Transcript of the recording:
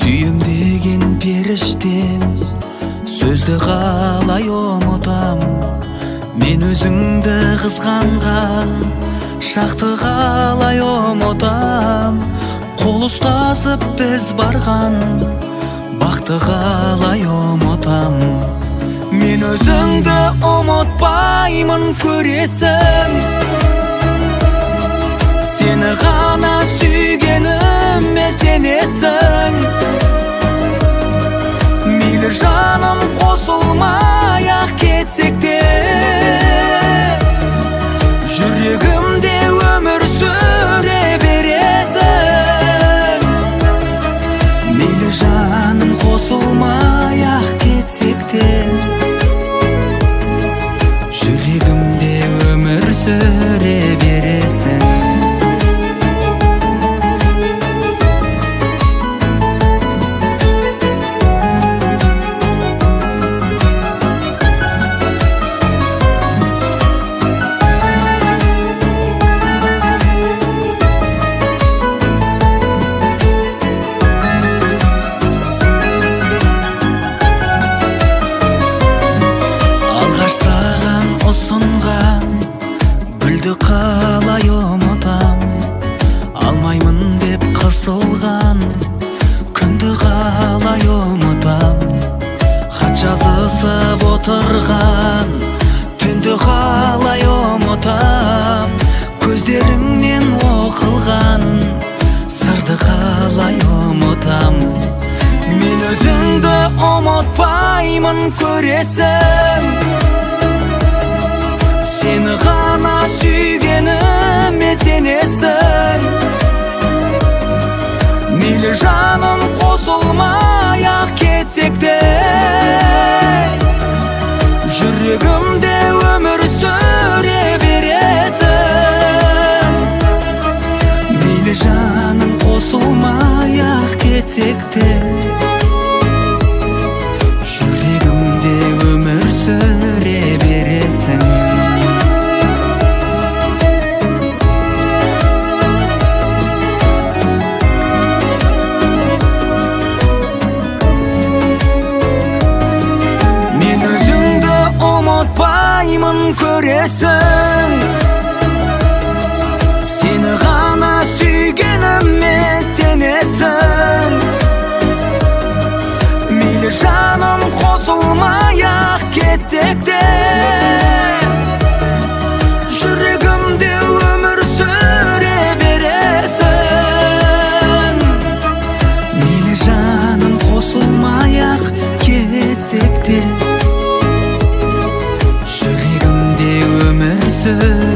Сүйем деген періштем, сөзді қалай ұмытам. Мен өзіңді қызғанған шақты қалай ұмытам. Қол ұстасып біз барған бақты қалай ұмытам. Мен өзіңді ұмытпаймын, көресің. Сені ғана сүйгеніме сенесің. Мейлі жаным қосылмай-ақ кетсек те, жүрегімде өмір сүре бересің. Мейлі жаным қосылмай-ақ кетсек те, жүрегімде өмір сүре бересің. Саған ұсынған гүлді қалай ұмытам. Алмаймын деп қысылған күнді қалай ұмытам. Хат жазысып отырған түнді қалай ұмытам. Көздеріңнен оқылған сырды қалай ұмытам. Мен өзіңді ұмытпаймын, көресің. Сені ғана сүйгеніме сенесің. Мейлі жаным қосылмай-ақ кетсек те, жүрегімде өмір сүре бересің. Мейлі жаным қосылмай-ақ кетсек те, жүрегімде өмір сүре бересің. Ұмытпаймын, көресің. Сені ғана сүйгеніме сенесің. Мейлі жаным қосылмай-ақ кетсек те, жүрегімде өмір сүре бересің. Мейлі жаным қосылмай-ақ кетсек те, өмір сүре